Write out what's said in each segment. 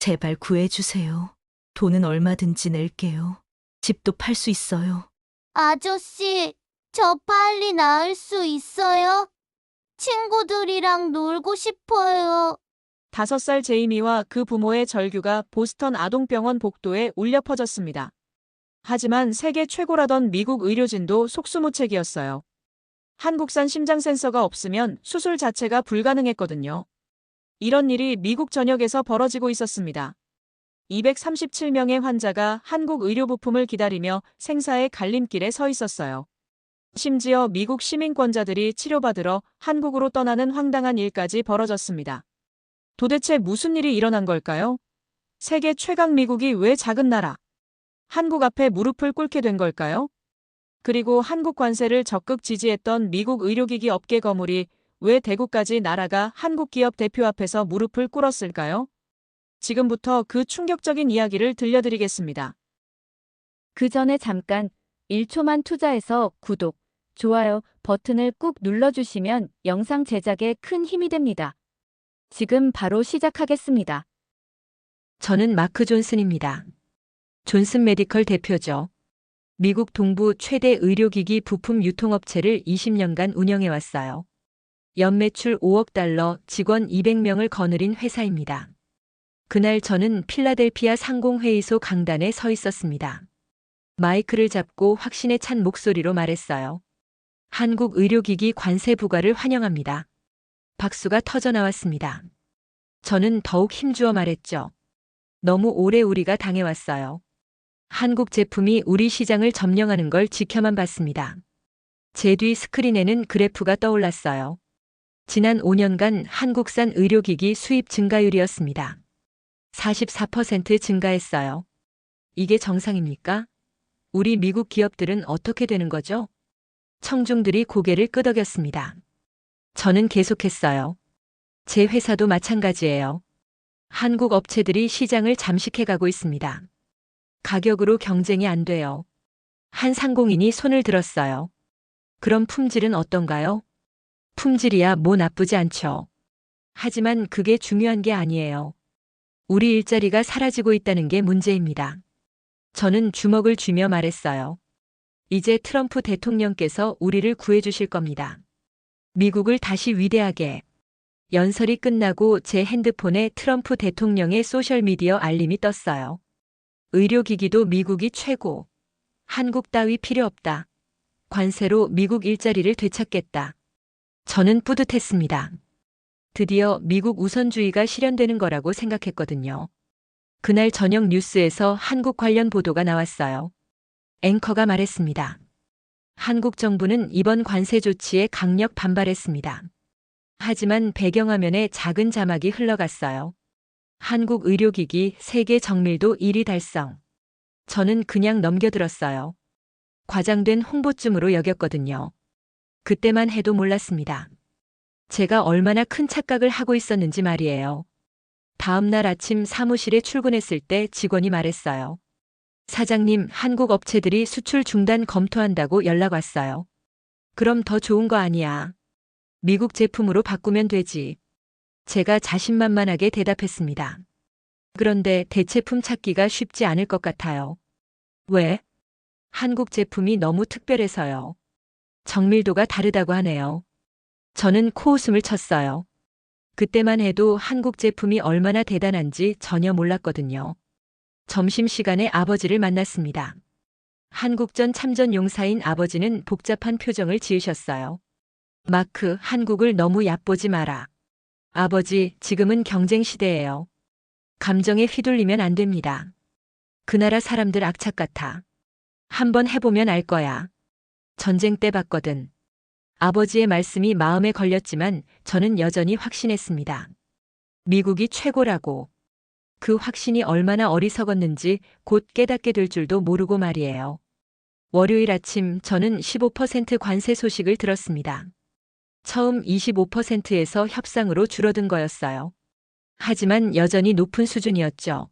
제발 구해주세요. 돈은 얼마든지 낼게요. 집도 팔 수 있어요. 아저씨, 저 빨리 나을 수 있어요? 친구들이랑 놀고 싶어요. 5살 제이미와 그 부모의 절규가 보스턴 아동병원 복도에 울려 퍼졌습니다. 하지만 세계 최고라던 미국 의료진도 속수무책이었어요. 한국산 심장 센서가 없으면 수술 자체가 불가능했거든요. 이런 일이 미국 전역에서 벌어지고 있었습니다. 237명의 환자가 한국 의료부품을 기다리며 생사의 갈림길에 서 있었어요. 심지어 미국 시민권자들이 치료받으러 한국으로 떠나는 황당한 일까지 벌어졌습니다. 도대체 무슨 일이 일어난 걸까요? 세계 최강 미국이 왜 작은 나라 한국 앞에 무릎을 꿇게 된 걸까요? 그리고 한국 관세를 적극 지지했던 미국 의료기기 업계 거물이 왜 대구까지 날아가 한국 기업 대표 앞에서 무릎을 꿇었을까요? 지금부터 그 충격적인 이야기를 들려드리겠습니다. 그 전에 잠깐 1초만 투자해서 구독, 좋아요 버튼을 꾹 눌러주시면 영상 제작에 큰 힘이 됩니다. 지금 바로 시작하겠습니다. 저는 마크 존슨입니다. 존슨 메디컬 대표죠. 미국 동부 최대 의료기기 부품 유통업체를 20년간 운영해왔어요. 연매출 5억 달러, 직원 200명을 거느린 회사입니다. 그날 저는 필라델피아 상공회의소 강단에 서 있었습니다. 마이크를 잡고 확신에 찬 목소리로 말했어요. 한국 의료기기 관세 부과를 환영합니다. 박수가 터져 나왔습니다. 저는 더욱 힘주어 말했죠. 너무 오래 우리가 당해왔어요. 한국 제품이 우리 시장을 점령하는 걸 지켜만 봤습니다. 제 뒤 스크린에는 그래프가 떠올랐어요. 지난 5년간 한국산 의료기기 수입 증가율이었습니다. 44% 증가했어요. 이게 정상입니까? 우리 미국 기업들은 어떻게 되는 거죠? 청중들이 고개를 끄덕였습니다. 저는 계속했어요. 제 회사도 마찬가지예요. 한국 업체들이 시장을 잠식해가고 있습니다. 가격으로 경쟁이 안 돼요. 한 상공인이 손을 들었어요. 그럼 품질은 어떤가요? 품질이야 뭐 나쁘지 않죠. 하지만 그게 중요한 게 아니에요. 우리 일자리가 사라지고 있다는 게 문제입니다. 저는 주먹을 쥐며 말했어요. 이제 트럼프 대통령께서 우리를 구해주실 겁니다. 미국을 다시 위대하게. 연설이 끝나고 제 핸드폰에 트럼프 대통령의 소셜미디어 알림이 떴어요. 의료기기도 미국이 최고. 한국 따위 필요 없다. 관세로 미국 일자리를 되찾겠다. 저는 뿌듯했습니다. 드디어 미국 우선주의가 실현되는 거라고 생각했거든요. 그날 저녁 뉴스에서 한국 관련 보도가 나왔어요. 앵커가 말했습니다. 한국 정부는 이번 관세 조치에 강력 반발했습니다. 하지만 배경화면에 작은 자막이 흘러갔어요. 한국 의료기기 세계 정밀도 1위 달성. 저는 그냥 넘겨들었어요. 과장된 홍보쯤으로 여겼거든요. 그때만 해도 몰랐습니다. 제가 얼마나 큰 착각을 하고 있었는지 말이에요. 다음 날 아침 사무실에 출근했을 때 직원이 말했어요. 사장님, 한국 업체들이 수출 중단 검토한다고 연락 왔어요. 그럼 더 좋은 거 아니야. 미국 제품으로 바꾸면 되지. 제가 자신만만하게 대답했습니다. 그런데 대체품 찾기가 쉽지 않을 것 같아요. 왜? 한국 제품이 너무 특별해서요. 정밀도가 다르다고 하네요. 저는 코웃음을 쳤어요. 그때만 해도 한국 제품이 얼마나 대단한지 전혀 몰랐거든요. 점심시간에 아버지를 만났습니다. 한국전 참전 용사인 아버지는 복잡한 표정을 지으셨어요. 마크, 한국을 너무 얕보지 마라. 아버지, 지금은 경쟁 시대예요. 감정에 휘둘리면 안 됩니다. 그 나라 사람들 악착 같아. 한번 해보면 알 거야. 전쟁 때 봤거든. 아버지의 말씀이 마음에 걸렸지만 저는 여전히 확신했습니다. 미국이 최고라고. 그 확신이 얼마나 어리석었는지 곧 깨닫게 될 줄도 모르고 말이에요. 월요일 아침 저는 15% 관세 소식을 들었습니다. 처음 25%에서 협상으로 줄어든 거였어요. 하지만 여전히 높은 수준이었죠.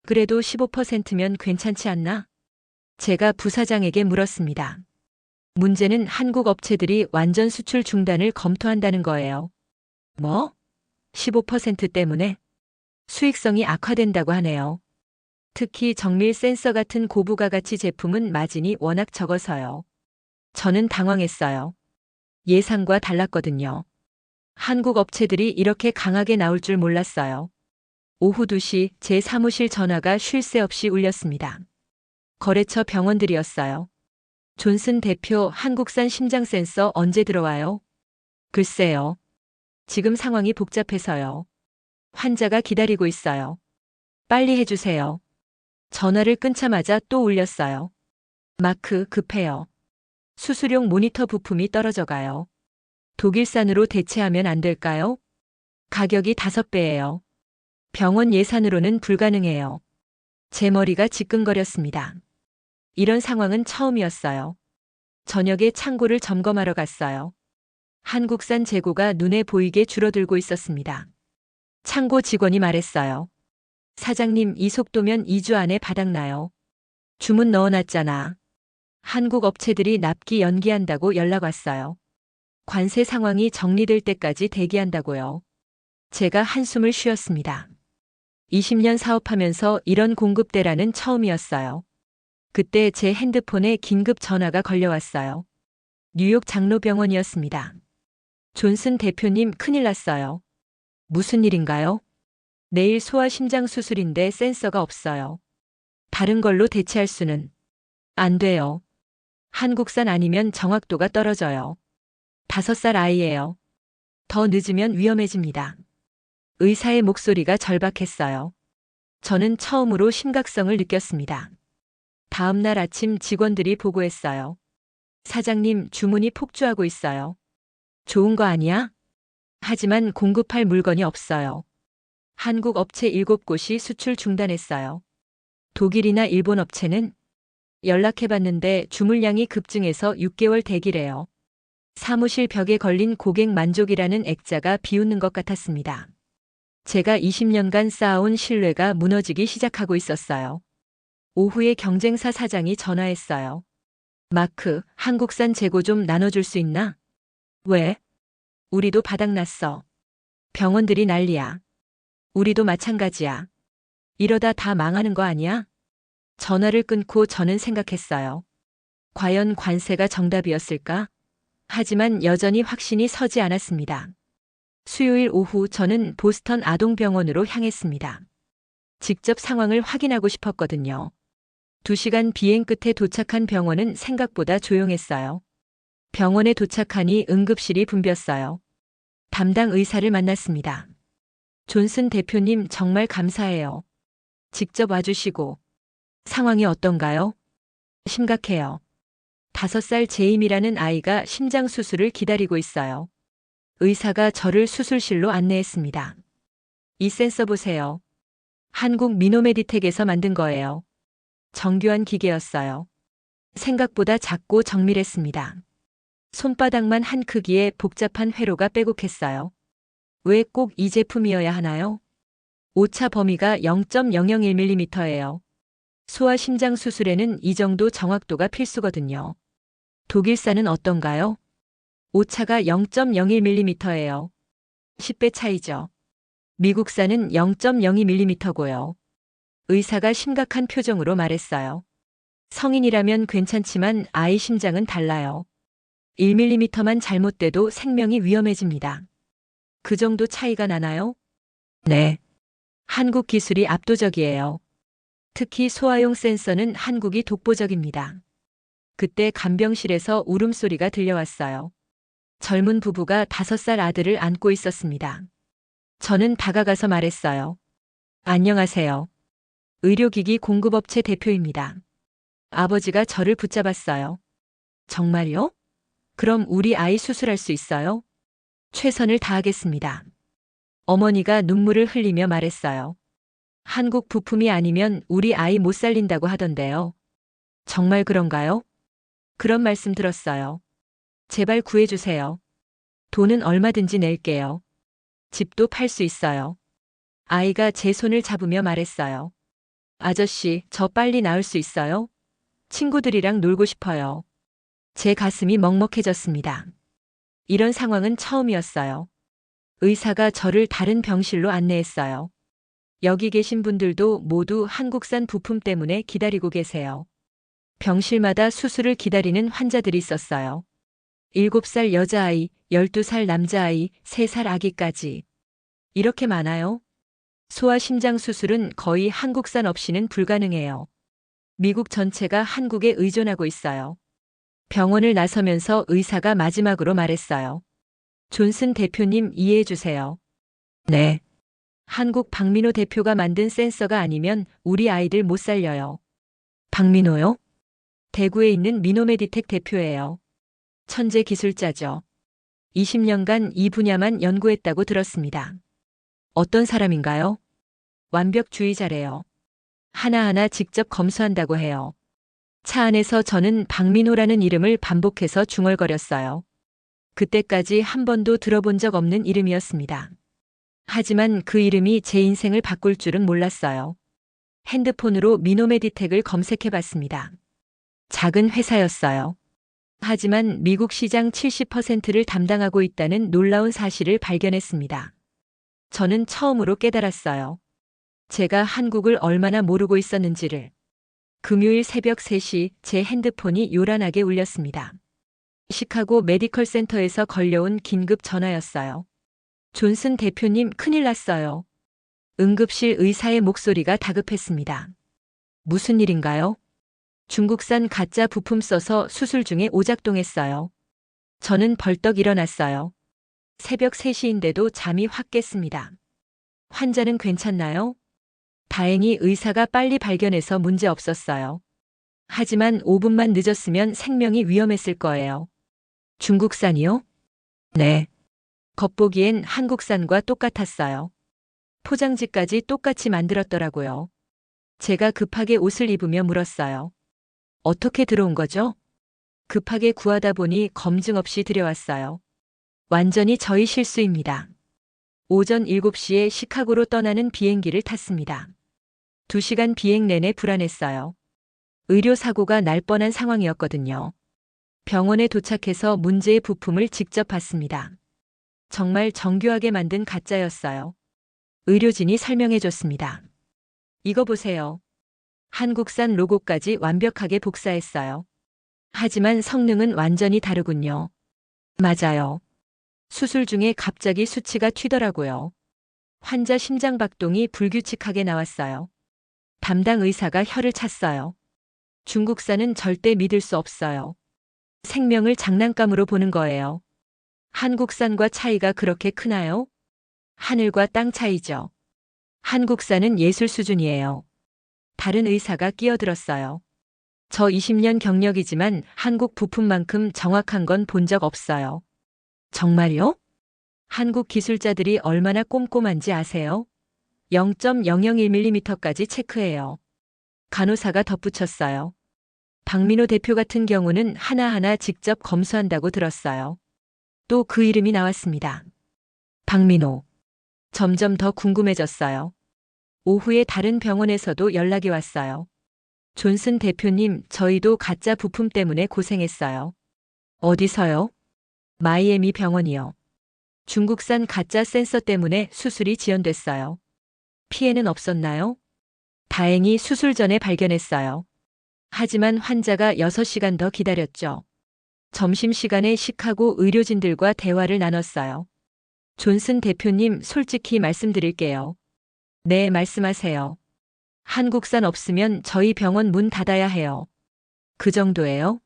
그래도 15%면 괜찮지 않나? 제가 부사장에게 물었습니다. 문제는 한국 업체들이 완전 수출 중단을 검토한다는 거예요. 뭐? 15% 때문에? 수익성이 악화된다고 하네요. 특히 정밀 센서 같은 고부가 가치 제품은 마진이 워낙 적어서요. 저는 당황했어요. 예상과 달랐거든요. 한국 업체들이 이렇게 강하게 나올 줄 몰랐어요. 오후 2시 제 사무실 전화가 쉴 새 없이 울렸습니다. 거래처 병원들이었어요. 존슨 대표, 한국산 심장 센서 언제 들어와요? 글쎄요. 지금 상황이 복잡해서요. 환자가 기다리고 있어요. 빨리 해주세요. 전화를 끊자마자 또 울렸어요. 마크, 급해요. 수술용 모니터 부품이 떨어져가요. 독일산으로 대체하면 안 될까요? 가격이 5배예요. 병원 예산으로는 불가능해요. 제 머리가 지끈거렸습니다. 이런 상황은 처음이었어요. 저녁에 창고를 점검하러 갔어요. 한국산 재고가 눈에 보이게 줄어들고 있었습니다. 창고 직원이 말했어요. 사장님, 이 속도면 2주 안에 바닥나요. 주문 넣어놨잖아. 한국 업체들이 납기 연기한다고 연락 왔어요. 관세 상황이 정리될 때까지 대기한다고요. 제가 한숨을 쉬었습니다. 20년 사업하면서 이런 공급대라는 처음이었어요. 그때 제 핸드폰에 긴급 전화가 걸려왔어요. 뉴욕 장로병원이었습니다. 존슨 대표님, 큰일 났어요. 무슨 일인가요? 내일 소아심장 수술인데 센서가 없어요. 다른 걸로 대체할 수는 안 돼요. 한국산 아니면 정확도가 떨어져요. 5살 아이예요. 더 늦으면 위험해집니다. 의사의 목소리가 절박했어요. 저는 처음으로 심각성을 느꼈습니다. 다음 날 아침 직원들이 보고했어요. 사장님, 주문이 폭주하고 있어요. 좋은 거 아니야? 하지만 공급할 물건이 없어요. 한국 업체 7곳이 수출 중단했어요. 독일이나 일본 업체는 연락해봤는데 주물량이 급증해서 6개월 대기래요. 사무실 벽에 걸린 고객 만족이라는 액자가 비웃는 것 같았습니다. 제가 20년간 쌓아온 신뢰가 무너지기 시작하고 있었어요. 오후에 경쟁사 사장이 전화했어요. 마크, 한국산 재고 좀 나눠줄 수 있나? 왜? 우리도 바닥났어. 병원들이 난리야. 우리도 마찬가지야. 이러다 다 망하는 거 아니야? 전화를 끊고 저는 생각했어요. 과연 관세가 정답이었을까? 하지만 여전히 확신이 서지 않았습니다. 수요일 오후 저는 보스턴 아동병원으로 향했습니다. 직접 상황을 확인하고 싶었거든요. 2시간 비행 끝에 도착한 병원은 생각보다 조용했어요. 병원에 도착하니 응급실이 붐볐어요. 담당 의사를 만났습니다. 존슨 대표님, 정말 감사해요. 직접 와주시고. 상황이 어떤가요? 심각해요. 5살 제임이라는 아이가 심장 수술을 기다리고 있어요. 의사가 저를 수술실로 안내했습니다. 이 센서 보세요. 한국 미노메디텍에서 만든 거예요. 정교한 기계였어요. 생각보다 작고 정밀했습니다. 손바닥만 한 크기의 복잡한 회로가 빼곡했어요. 왜 꼭 이 제품이어야 하나요? 오차 범위가 0.001mm예요. 소아심장 수술에는 이 정도 정확도가 필수거든요. 독일산은 어떤가요? 오차가 0.01mm예요. 10배 차이죠. 미국산은 0.02mm고요. 의사가 심각한 표정으로 말했어요. 성인이라면 괜찮지만 아이 심장은 달라요. 1mm만 잘못돼도 생명이 위험해집니다. 그 정도 차이가 나나요? 네. 한국 기술이 압도적이에요. 특히 소아용 센서는 한국이 독보적입니다. 그때 간병실에서 울음소리가 들려왔어요. 젊은 부부가 5살 아들을 안고 있었습니다. 저는 다가가서 말했어요. 안녕하세요. 의료기기 공급업체 대표입니다. 아버지가 저를 붙잡았어요. 정말요? 그럼 우리 아이 수술할 수 있어요? 최선을 다하겠습니다. 어머니가 눈물을 흘리며 말했어요. 한국 부품이 아니면 우리 아이 못 살린다고 하던데요. 정말 그런가요? 그런 말씀 들었어요. 제발 구해주세요. 돈은 얼마든지 낼게요. 집도 팔 수 있어요. 아이가 제 손을 잡으며 말했어요. 아저씨, 저 빨리 나을 수 있어요? 친구들이랑 놀고 싶어요. 제 가슴이 먹먹해졌습니다. 이런 상황은 처음이었어요. 의사가 저를 다른 병실로 안내했어요. 여기 계신 분들도 모두 한국산 부품 때문에 기다리고 계세요. 병실마다 수술을 기다리는 환자들이 있었어요. 7살 여자아이, 12살 남자아이, 3살 아기까지. 이렇게 많아요? 소아심장 수술은 거의 한국산 없이는 불가능해요. 미국 전체가 한국에 의존하고 있어요. 병원을 나서면서 의사가 마지막으로 말했어요. 존슨 대표님 이해해 주세요. 네. 한국 박민호 대표가 만든 센서가 아니면 우리 아이들 못 살려요. 박민호요? 대구에 있는 미노메디텍 대표예요. 천재 기술자죠. 20년간 이 분야만 연구했다고 들었습니다. 어떤 사람인가요? 완벽주의자래요. 하나하나 직접 검수한다고 해요. 차 안에서 저는 박민호라는 이름을 반복해서 중얼거렸어요. 그때까지 한 번도 들어본 적 없는 이름이었습니다. 하지만 그 이름이 제 인생을 바꿀 줄은 몰랐어요. 핸드폰으로 미노메디텍을 검색해 봤습니다. 작은 회사였어요. 하지만 미국 시장 70%를 담당하고 있다는 놀라운 사실을 발견했습니다. 저는 처음으로 깨달았어요. 제가 한국을 얼마나 모르고 있었는지를. 금요일 새벽 3시 제 핸드폰이 요란하게 울렸습니다. 시카고 메디컬 센터에서 걸려온 긴급 전화였어요. 존슨 대표님 큰일 났어요. 응급실 의사의 목소리가 다급했습니다. 무슨 일인가요? 중국산 가짜 부품 써서 수술 중에 오작동했어요. 저는 벌떡 일어났어요. 새벽 3시인데도 잠이 확 깼습니다. 환자는 괜찮나요? 다행히 의사가 빨리 발견해서 문제 없었어요. 하지만 5분만 늦었으면 생명이 위험했을 거예요. 중국산이요? 네. 겉보기엔 한국산과 똑같았어요. 포장지까지 똑같이 만들었더라고요. 제가 급하게 옷을 입으며 물었어요. 어떻게 들어온 거죠? 급하게 구하다 보니 검증 없이 들여왔어요. 완전히 저희 실수입니다. 오전 7시에 시카고로 떠나는 비행기를 탔습니다. 2시간 비행 내내 불안했어요. 의료사고가 날 뻔한 상황이었거든요. 병원에 도착해서 문제의 부품을 직접 봤습니다. 정말 정교하게 만든 가짜였어요. 의료진이 설명해 줬습니다. 이거 보세요. 한국산 로고까지 완벽하게 복사했어요. 하지만 성능은 완전히 다르군요. 맞아요. 수술 중에 갑자기 수치가 튀더라고요. 환자 심장 박동이 불규칙하게 나왔어요. 담당 의사가 혀를 찼어요. 중국산은 절대 믿을 수 없어요. 생명을 장난감으로 보는 거예요. 한국산과 차이가 그렇게 크나요? 하늘과 땅 차이죠. 한국산은 예술 수준이에요. 다른 의사가 끼어들었어요. 저 20년 경력이지만 한국 부품만큼 정확한 건 본 적 없어요. 정말요? 한국 기술자들이 얼마나 꼼꼼한지 아세요? 0.001mm까지 체크해요. 간호사가 덧붙였어요. 박민호 대표 같은 경우는 하나하나 직접 검수한다고 들었어요. 또 그 이름이 나왔습니다. 박민호. 점점 더 궁금해졌어요. 오후에 다른 병원에서도 연락이 왔어요. 존슨 대표님, 저희도 가짜 부품 때문에 고생했어요. 어디서요? 마이애미 병원이요. 중국산 가짜 센서 때문에 수술이 지연됐어요. 피해는 없었나요? 다행히 수술 전에 발견했어요. 하지만 환자가 6시간 더 기다렸죠. 점심시간에 시카고 의료진들과 대화를 나눴어요. 존슨 대표님, 솔직히 말씀드릴게요. 네, 말씀하세요. 한국산 없으면 저희 병원 문 닫아야 해요. 그 정도예요?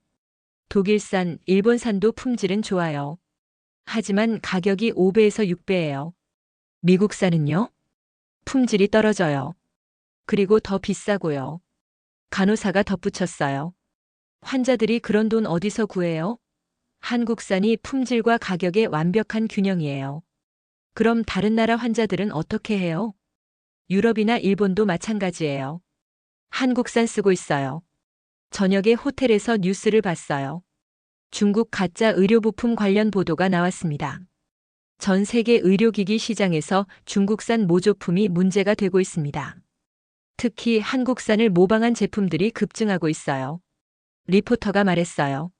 독일산, 일본산도 품질은 좋아요. 하지만 가격이 5배에서 6배예요. 미국산은요? 품질이 떨어져요. 그리고 더 비싸고요. 간호사가 덧붙였어요. 환자들이 그런 돈 어디서 구해요? 한국산이 품질과 가격의 완벽한 균형이에요. 그럼 다른 나라 환자들은 어떻게 해요? 유럽이나 일본도 마찬가지예요. 한국산 쓰고 있어요. 저녁에 호텔에서 뉴스를 봤어요. 중국 가짜 의료부품 관련 보도가 나왔습니다. 전 세계 의료기기 시장에서 중국산 모조품이 문제가 되고 있습니다. 특히 한국산을 모방한 제품들이 급증하고 있어요. 리포터가 말했어요.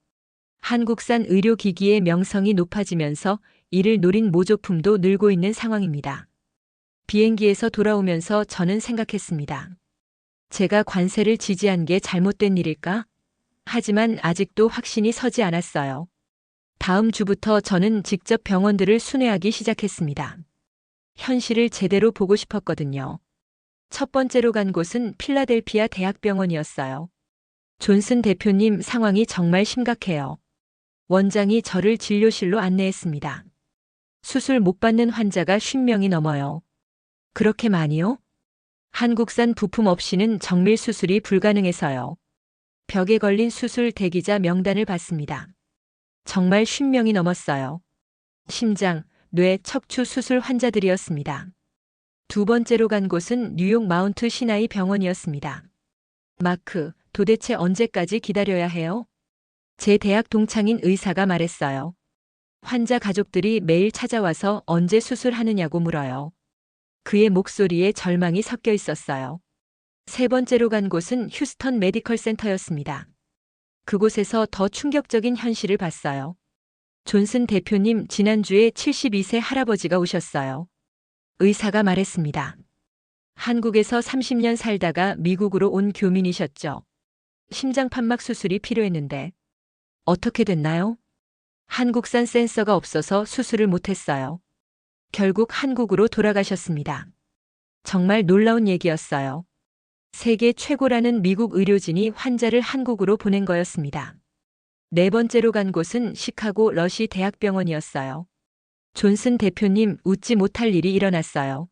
한국산 의료기기의 명성이 높아지면서 이를 노린 모조품도 늘고 있는 상황입니다. 비행기에서 돌아오면서 저는 생각했습니다. 제가 관세를 지지한 게 잘못된 일일까? 하지만 아직도 확신이 서지 않았어요. 다음 주부터 저는 직접 병원들을 순회하기 시작했습니다. 현실을 제대로 보고 싶었거든요. 첫 번째로 간 곳은 필라델피아 대학병원이었어요. 존슨 대표님 상황이 정말 심각해요. 원장이 저를 진료실로 안내했습니다. 수술 못 받는 환자가 50명이 넘어요. 그렇게 많이요? 한국산 부품 없이는 정밀 수술이 불가능해서요. 벽에 걸린 수술 대기자 명단을 봤습니다. 정말 50명이 넘었어요. 심장, 뇌, 척추 수술 환자들이었습니다. 두 번째로 간 곳은 뉴욕 마운트 시나이 병원이었습니다. 마크, 도대체 언제까지 기다려야 해요? 제 대학 동창인 의사가 말했어요. 환자 가족들이 매일 찾아와서 언제 수술하느냐고 물어요. 그의 목소리에 절망이 섞여 있었어요. 세 번째로 간 곳은 휴스턴 메디컬 센터였습니다. 그곳에서 더 충격적인 현실을 봤어요. 존슨 대표님 지난주에 72세 할아버지가 오셨어요. 의사가 말했습니다. 한국에서 30년 살다가 미국으로 온 교민이셨죠. 심장 판막 수술이 필요했는데 어떻게 됐나요? 한국산 센서가 없어서 수술을 못했어요. 결국 한국으로 돌아가셨습니다. 정말 놀라운 얘기였어요. 세계 최고라는 미국 의료진이 환자를 한국으로 보낸 거였습니다. 네 번째로 간 곳은 시카고 러시 대학병원이었어요. 존슨 대표님 웃지 못할 일이 일어났어요.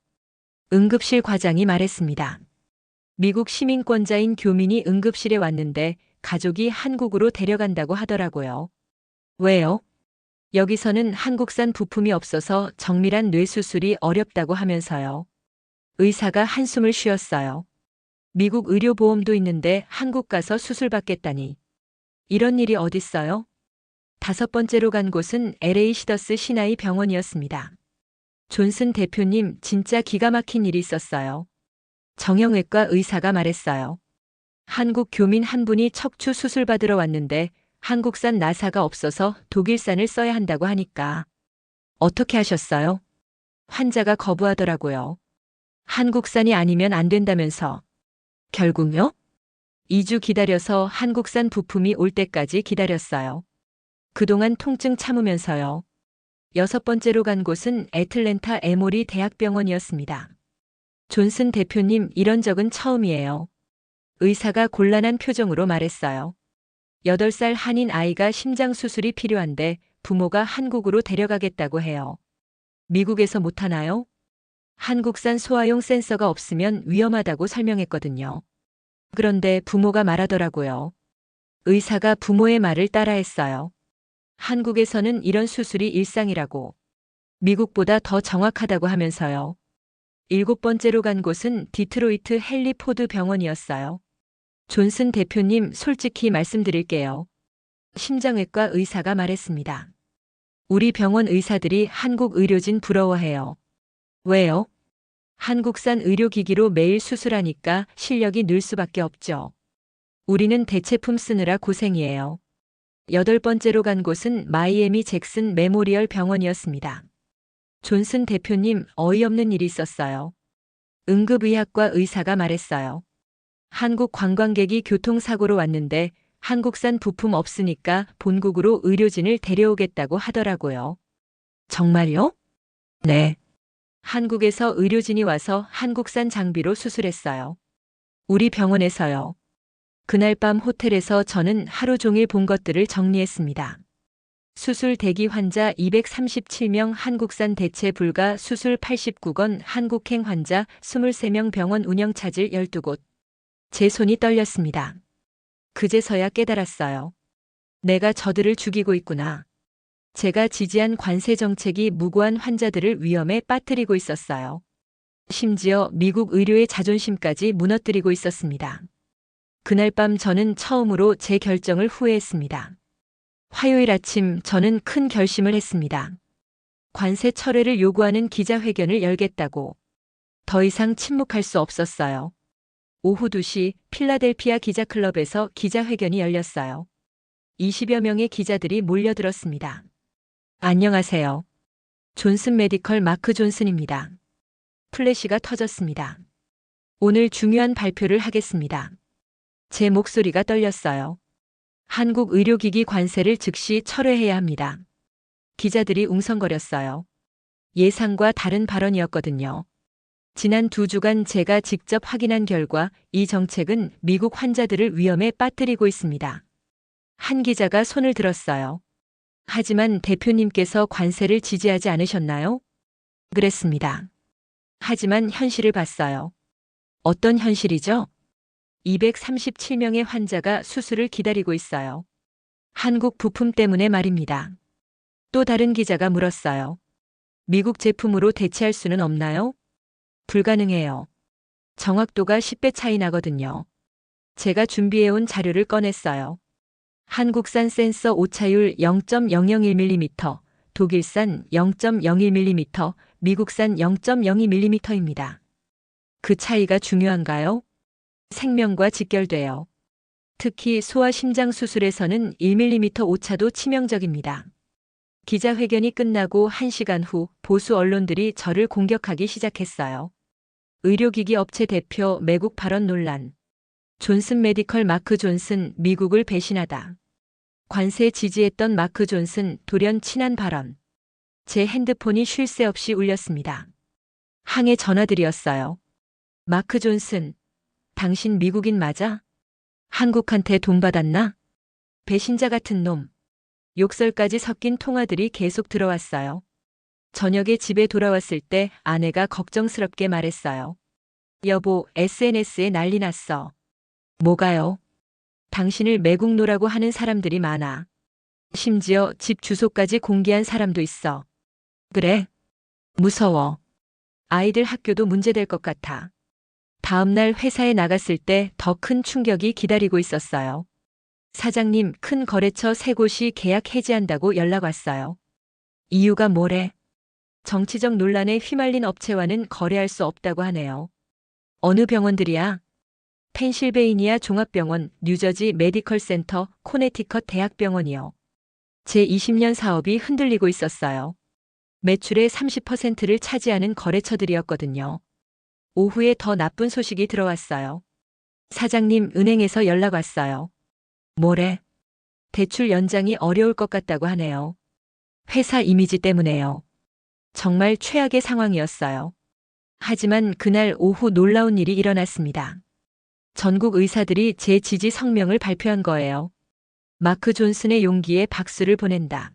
응급실 과장이 말했습니다. 미국 시민권자인 교민이 응급실에 왔는데 가족이 한국으로 데려간다고 하더라고요. 왜요? 여기서는 한국산 부품이 없어서 정밀한 뇌수술이 어렵다고 하면서요. 의사가 한숨을 쉬었어요. 미국 의료보험도 있는데 한국 가서 수술받겠다니. 이런 일이 어딨어요? 다섯 번째로 간 곳은 LA 시더스 시나이 병원이었습니다. 존슨 대표님 진짜 기가 막힌 일이 있었어요. 정형외과 의사가 말했어요. 한국 교민 한 분이 척추 수술 받으러 왔는데 한국산 나사가 없어서 독일산을 써야 한다고 하니까. 어떻게 하셨어요? 환자가 거부하더라고요. 한국산이 아니면 안 된다면서. 결국요? 2주 기다려서 한국산 부품이 올 때까지 기다렸어요. 그동안 통증 참으면서요. 여섯 번째로 간 곳은 애틀랜타 에모리 대학병원이었습니다. 존슨 대표님 이런 적은 처음이에요. 의사가 곤란한 표정으로 말했어요. 8살 한인 아이가 심장 수술이 필요한데 부모가 한국으로 데려가겠다고 해요. 미국에서 못하나요? 한국산 소아용 센서가 없으면 위험하다고 설명했거든요. 그런데 부모가 말하더라고요. 의사가 부모의 말을 따라했어요. 한국에서는 이런 수술이 일상이라고. 미국보다 더 정확하다고 하면서요. 7번째로 간 곳은 디트로이트 헨리 포드 병원이었어요. 존슨 대표님 솔직히 말씀드릴게요. 심장외과 의사가 말했습니다. 우리 병원 의사들이 한국 의료진 부러워해요. 왜요? 한국산 의료기기로 매일 수술하니까 실력이 늘 수밖에 없죠. 우리는 대체품 쓰느라 고생이에요. 8번째로 간 곳은 마이애미 잭슨 메모리얼 병원이었습니다. 존슨 대표님 어이없는 일이 있었어요. 응급의학과 의사가 말했어요. 한국 관광객이 교통사고로 왔는데 한국산 부품 없으니까 본국으로 의료진을 데려오겠다고 하더라고요. 정말요? 네. 한국에서 의료진이 와서 한국산 장비로 수술했어요. 우리 병원에서요. 그날 밤 호텔에서 저는 하루 종일 본 것들을 정리했습니다. 수술 대기 환자 237명, 한국산 대체 불가 수술 89건, 한국행 환자 23명, 병원 운영 차질 12곳. 제 손이 떨렸습니다. 그제서야 깨달았어요. 내가 저들을 죽이고 있구나. 제가 지지한 관세 정책이 무고한 환자들을 위험에 빠뜨리고 있었어요. 심지어 미국 의료의 자존심까지 무너뜨리고 있었습니다. 그날 밤 저는 처음으로 제 결정을 후회했습니다. 화요일 아침 저는 큰 결심을 했습니다. 관세 철회를 요구하는 기자회견을 열겠다고. 더 이상 침묵할 수 없었어요. 오후 2시 필라델피아 기자클럽에서 기자회견이 열렸어요. 20여 명의 기자들이 몰려들었습니다. 안녕하세요. 존슨 메디컬 마크 존슨입니다. 플래시가 터졌습니다. 오늘 중요한 발표를 하겠습니다. 제 목소리가 떨렸어요. 한국 의료기기 관세를 즉시 철회해야 합니다. 기자들이 웅성거렸어요. 예상과 다른 발언이었거든요. 지난 2주간 제가 직접 확인한 결과 이 정책은 미국 환자들을 위험에 빠뜨리고 있습니다. 한 기자가 손을 들었어요. 하지만 대표님께서 관세를 지지하지 않으셨나요? 그랬습니다. 하지만 현실을 봤어요. 어떤 현실이죠? 237명의 환자가 수술을 기다리고 있어요. 한국 부품 때문에 말입니다. 또 다른 기자가 물었어요. 미국 제품으로 대체할 수는 없나요? 불가능해요. 정확도가 10배 차이 나거든요. 제가 준비해온 자료를 꺼냈어요. 한국산 센서 오차율 0.001mm, 독일산 0.01mm, 미국산 0.02mm입니다. 그 차이가 중요한가요? 생명과 직결돼요. 특히 소아심장 수술에서는 1mm 오차도 치명적입니다. 기자회견이 끝나고 1시간 후 보수 언론들이 저를 공격하기 시작했어요. 의료기기 업체 대표 매국 발언 논란. 존슨 메디컬 마크 존슨 미국을 배신하다. 관세 지지했던 마크 존슨 돌연 친한 발언. 제 핸드폰이 쉴 새 없이 울렸습니다. 항해 전화들이었어요. 마크 존슨, 당신 미국인 맞아? 한국한테 돈 받았나? 배신자 같은 놈. 욕설까지 섞인 통화들이 계속 들어왔어요. 저녁에 집에 돌아왔을 때 아내가 걱정스럽게 말했어요. 여보, SNS에 난리 났어. 뭐가요? 당신을 매국노라고 하는 사람들이 많아. 심지어 집 주소까지 공개한 사람도 있어. 그래? 무서워. 아이들 학교도 문제될 것 같아. 다음 날 회사에 나갔을 때 더 큰 충격이 기다리고 있었어요. 사장님, 큰 거래처 3곳이 계약 해지한다고 연락 왔어요. 이유가 뭐래? 정치적 논란에 휘말린 업체와는 거래할 수 없다고 하네요. 어느 병원들이야? 펜실베이니아 종합병원, 뉴저지 메디컬 센터, 코네티컷 대학병원이요. 제 20년 사업이 흔들리고 있었어요. 매출의 30%를 차지하는 거래처들이었거든요. 오후에 더 나쁜 소식이 들어왔어요. 사장님, 은행에서 연락 왔어요. 뭐래? 대출 연장이 어려울 것 같다고 하네요. 회사 이미지 때문에요. 정말 최악의 상황이었어요. 하지만 그날 오후 놀라운 일이 일어났습니다. 전국 의사들이 제 지지 성명을 발표한 거예요. 마크 존슨의 용기에 박수를 보낸다.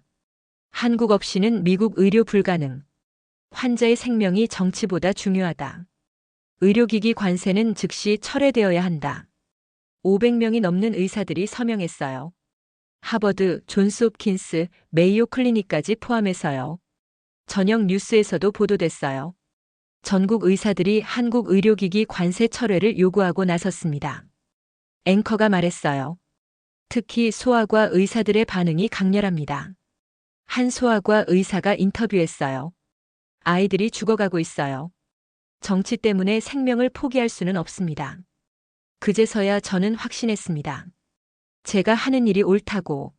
한국 없이는 미국 의료 불가능. 환자의 생명이 정치보다 중요하다. 의료기기 관세는 즉시 철회되어야 한다. 500명이 넘는 의사들이 서명했어요. 하버드, 존스홉킨스, 메이오 클리닉까지 포함해서요. 저녁 뉴스에서도 보도됐어요. 전국 의사들이 한국 의료기기 관세 철회를 요구하고 나섰습니다. 앵커가 말했어요. 특히 소아과 의사들의 반응이 강렬합니다. 한 소아과 의사가 인터뷰했어요. 아이들이 죽어가고 있어요. 정치 때문에 생명을 포기할 수는 없습니다. 그제서야 저는 확신했습니다. 제가 하는 일이 옳다고.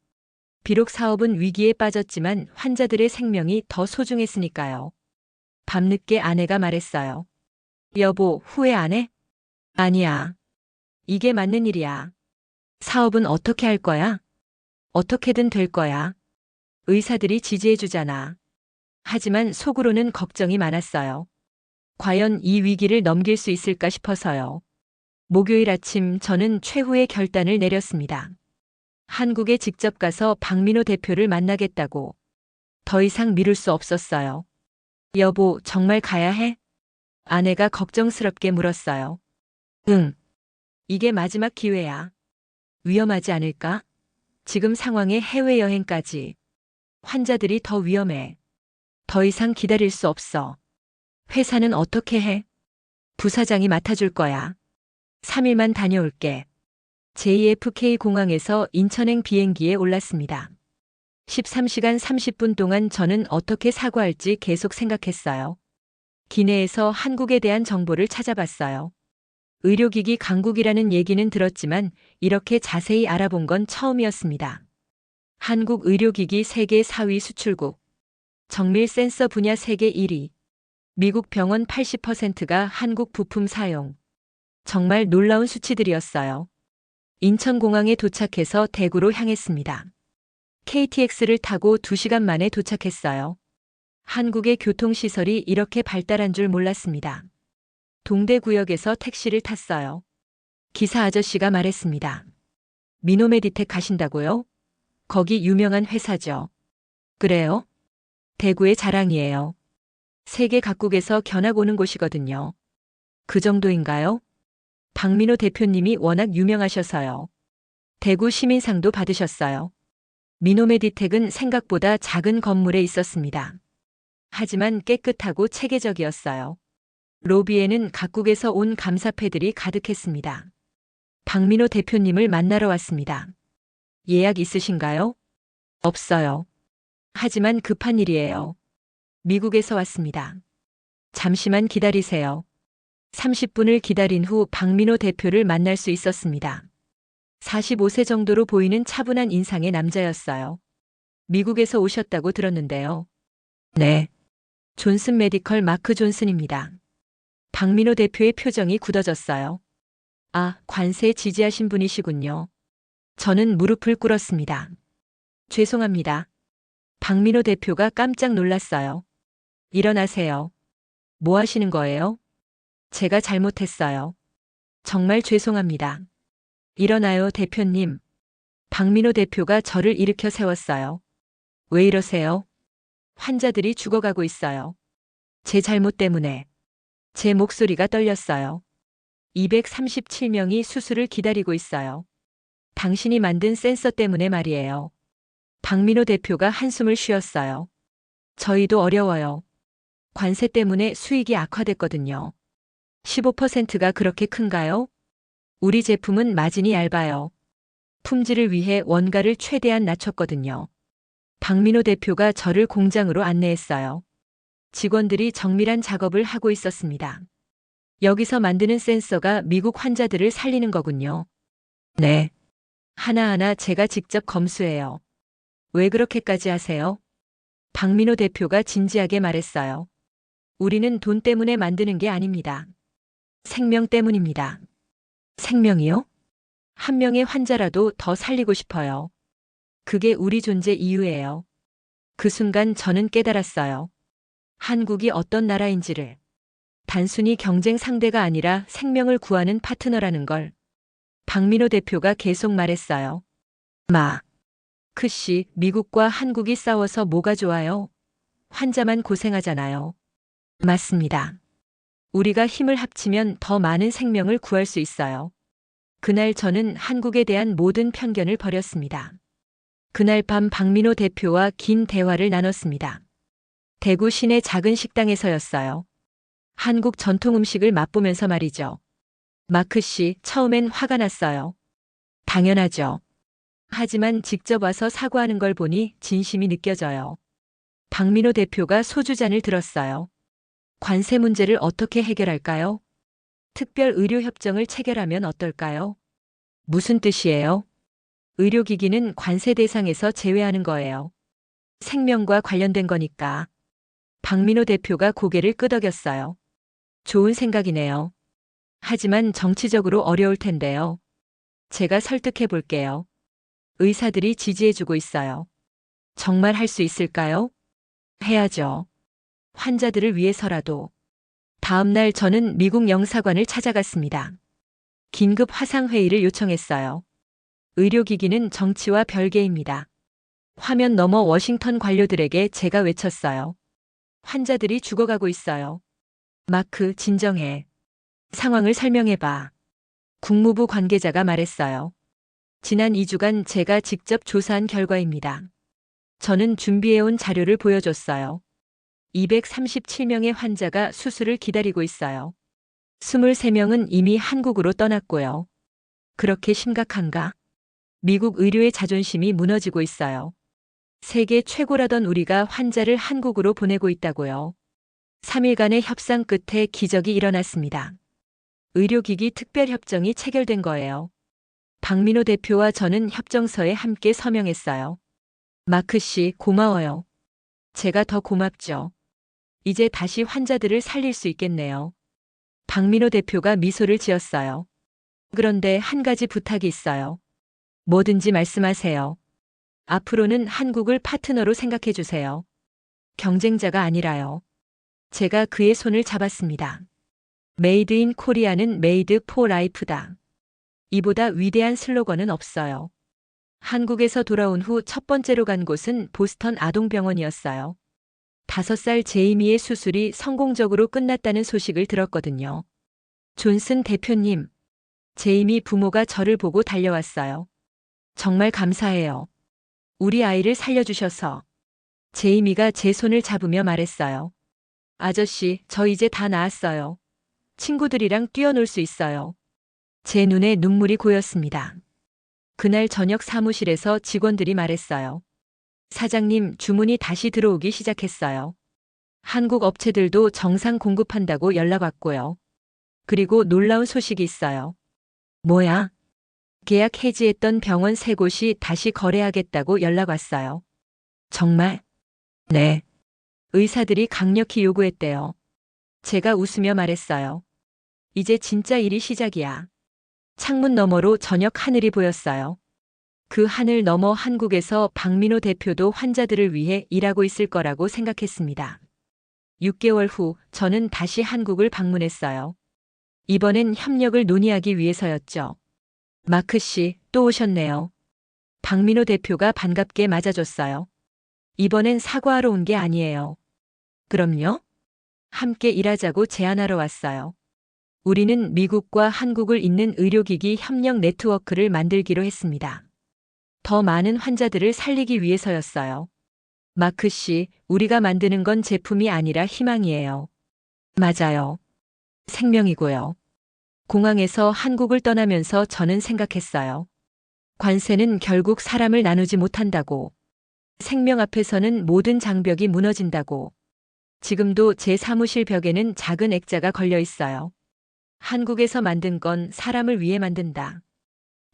비록 사업은 위기에 빠졌지만 환자들의 생명이 더 소중했으니까요. 밤늦게 아내가 말했어요. 여보, 후회 안 해? 아니야. 이게 맞는 일이야. 사업은 어떻게 할 거야? 어떻게든 될 거야. 의사들이 지지해주잖아. 하지만 속으로는 걱정이 많았어요. 과연 이 위기를 넘길 수 있을까 싶어서요. 목요일 아침 저는 최후의 결단을 내렸습니다. 한국에 직접 가서 박민호 대표를 만나겠다고. 더 이상 미룰 수 없었어요. 여보, 정말 가야 해? 아내가 걱정스럽게 물었어요. 응. 이게 마지막 기회야. 위험하지 않을까? 지금 상황에 해외여행까지. 환자들이 더 위험해. 더 이상 기다릴 수 없어. 회사는 어떻게 해? 부사장이 맡아줄 거야. 3일만 다녀올게. JFK 공항에서 인천행 비행기에 올랐습니다. 13시간 30분 동안 저는 어떻게 사과할지 계속 생각했어요. 기내에서 한국에 대한 정보를 찾아봤어요. 의료기기 강국이라는 얘기는 들었지만 이렇게 자세히 알아본 건 처음이었습니다. 한국 의료기기 세계 4위 수출국. 정밀 센서 분야 세계 1위. 미국 병원 80%가 한국 부품 사용. 정말 놀라운 수치들이었어요. 인천공항에 도착해서 대구로 향했습니다. KTX를 타고 2시간 만에 도착했어요. 한국의 교통시설이 이렇게 발달한 줄 몰랐습니다. 동대구역에서 택시를 탔어요. 기사 아저씨가 말했습니다. 미노메디텍 가신다고요? 거기 유명한 회사죠. 그래요? 대구의 자랑이에요. 세계 각국에서 견학 오는 곳이거든요. 그 정도인가요? 박민호 대표님이 워낙 유명하셔서요. 대구 시민상도 받으셨어요. 미노메디텍은 생각보다 작은 건물에 있었습니다. 하지만 깨끗하고 체계적이었어요. 로비에는 각국에서 온 감사패들이 가득했습니다. 박민호 대표님을 만나러 왔습니다. 예약 있으신가요? 없어요. 하지만 급한 일이에요. 미국에서 왔습니다. 잠시만 기다리세요. 30분을 기다린 후 박민호 대표를 만날 수 있었습니다. 45세 정도로 보이는 차분한 인상의 남자였어요. 미국에서 오셨다고 들었는데요. 네. 존슨 메디컬 마크 존슨입니다. 박민호 대표의 표정이 굳어졌어요. 아, 관세에 지지하신 분이시군요. 저는 무릎을 꿇었습니다. 죄송합니다. 박민호 대표가 깜짝 놀랐어요. 일어나세요. 뭐 하시는 거예요? 제가 잘못했어요. 정말 죄송합니다. 일어나요, 대표님. 박민호 대표가 저를 일으켜 세웠어요. 왜 이러세요? 환자들이 죽어가고 있어요. 제 잘못 때문에. 제 목소리가 떨렸어요. 237명이 수술을 기다리고 있어요. 당신이 만든 센서 때문에 말이에요. 박민호 대표가 한숨을 쉬었어요. 저희도 어려워요. 관세 때문에 수익이 악화됐거든요. 15%가 그렇게 큰가요? 우리 제품은 마진이 얇아요. 품질을 위해 원가를 최대한 낮췄거든요. 박민호 대표가 저를 공장으로 안내했어요. 직원들이 정밀한 작업을 하고 있었습니다. 여기서 만드는 센서가 미국 환자들을 살리는 거군요. 네. 하나하나 제가 직접 검수해요. 왜 그렇게까지 하세요? 박민호 대표가 진지하게 말했어요. 우리는 돈 때문에 만드는 게 아닙니다. 생명 때문입니다. 생명이요? 한 명의 환자라도 더 살리고 싶어요. 그게 우리 존재 이유예요. 그 순간 저는 깨달았어요. 한국이 어떤 나라인지를. 단순히 경쟁 상대가 아니라 생명을 구하는 파트너라는 걸. 박민호 대표가 계속 말했어요. 씨, 미국과 한국이 싸워서 뭐가 좋아요? 환자만 고생하잖아요. 맞습니다. 우리가 힘을 합치면 더 많은 생명을 구할 수 있어요. 그날 저는 한국에 대한 모든 편견을 버렸습니다. 그날 밤 박민호 대표와 긴 대화를 나눴습니다. 대구 시내 작은 식당에서였어요. 한국 전통 음식을 맛보면서 말이죠. 마크 씨, 처음엔 화가 났어요. 당연하죠. 하지만 직접 와서 사과하는 걸 보니 진심이 느껴져요. 박민호 대표가 소주잔을 들었어요. 관세 문제를 어떻게 해결할까요? 특별 의료 협정을 체결하면 어떨까요? 무슨 뜻이에요? 의료기기는 관세 대상에서 제외하는 거예요. 생명과 관련된 거니까. 박민호 대표가 고개를 끄덕였어요. 좋은 생각이네요. 하지만 정치적으로 어려울 텐데요. 제가 설득해 볼게요. 의사들이 지지해주고 있어요. 정말 할 수 있을까요? 해야죠. 환자들을 위해서라도. 다음 날 저는 미국 영사관을 찾아갔습니다. 긴급 화상회의를 요청했어요. 의료기기는 정치와 별개입니다. 화면 너머 워싱턴 관료들에게 제가 외쳤어요. 환자들이 죽어가고 있어요. 마크, 진정해. 상황을 설명해봐. 국무부 관계자가 말했어요. 지난 2주간 제가 직접 조사한 결과입니다. 저는 준비해온 자료를 보여줬어요. 237명의 환자가 수술을 기다리고 있어요. 23명은 이미 한국으로 떠났고요. 그렇게 심각한가? 미국 의료의 자존심이 무너지고 있어요. 세계 최고라던 우리가 환자를 한국으로 보내고 있다고요. 3일간의 협상 끝에 기적이 일어났습니다. 의료기기 특별협정이 체결된 거예요. 박민호 대표와 저는 협정서에 함께 서명했어요. 마크 씨, 고마워요. 제가 더 고맙죠. 이제 다시 환자들을 살릴 수 있겠네요. 박민호 대표가 미소를 지었어요. 그런데 한 가지 부탁이 있어요. 뭐든지 말씀하세요. 앞으로는 한국을 파트너로 생각해 주세요. 경쟁자가 아니라요. 제가 그의 손을 잡았습니다. 메이드 인 코리아는 메이드 포 라이프다. 이보다 위대한 슬로건은 없어요. 한국에서 돌아온 후 첫 번째로 간 곳은 보스턴 아동병원이었어요. 5살 제이미의 수술이 성공적으로 끝났다는 소식을 들었거든요. 존슨 대표님, 제이미 부모가 저를 보고 달려왔어요. 정말 감사해요. 우리 아이를 살려주셔서. 제이미가 제 손을 잡으며 말했어요. 아저씨, 저 이제 다 나았어요. 친구들이랑 뛰어놀 수 있어요. 제 눈에 눈물이 고였습니다. 그날 저녁 사무실에서 직원들이 말했어요. 사장님, 주문이 다시 들어오기 시작했어요. 한국 업체들도 정상 공급한다고 연락 왔고요. 그리고 놀라운 소식이 있어요. 뭐야? 계약 해지했던 병원 3곳이 다시 거래하겠다고 연락 왔어요. 정말? 네. 의사들이 강력히 요구했대요. 제가 웃으며 말했어요. 이제 진짜 일이 시작이야. 창문 너머로 저녁 하늘이 보였어요. 그 하늘 너머 한국에서 박민호 대표도 환자들을 위해 일하고 있을 거라고 생각했습니다. 6개월 후 저는 다시 한국을 방문했어요. 이번엔 협력을 논의하기 위해서였죠. 마크 씨, 또 오셨네요. 박민호 대표가 반갑게 맞아줬어요. 이번엔 사과하러 온 게 아니에요. 그럼요? 함께 일하자고 제안하러 왔어요. 우리는 미국과 한국을 잇는 의료기기 협력 네트워크를 만들기로 했습니다. 더 많은 환자들을 살리기 위해서였어요. 마크 씨, 우리가 만드는 건 제품이 아니라 희망이에요. 맞아요. 생명이고요. 공항에서 한국을 떠나면서 저는 생각했어요. 관세는 결국 사람을 나누지 못한다고. 생명 앞에서는 모든 장벽이 무너진다고. 지금도 제 사무실 벽에는 작은 액자가 걸려 있어요. 한국에서 만든 건 사람을 위해 만든다.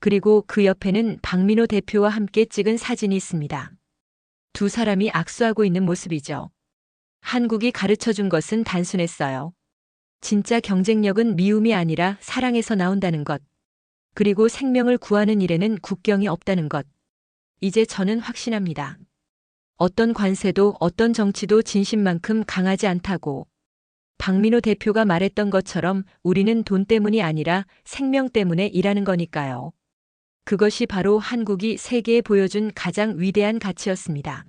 그리고 그 옆에는 박민호 대표와 함께 찍은 사진이 있습니다. 두 사람이 악수하고 있는 모습이죠. 한국이 가르쳐 준 것은 단순했어요. 진짜 경쟁력은 미움이 아니라 사랑에서 나온다는 것. 그리고 생명을 구하는 일에는 국경이 없다는 것. 이제 저는 확신합니다. 어떤 관세도 어떤 정치도 진심만큼 강하지 않다고. 박민호 대표가 말했던 것처럼 우리는 돈 때문이 아니라 생명 때문에 일하는 거니까요. 그것이 바로 한국이 세계에 보여준 가장 위대한 가치였습니다.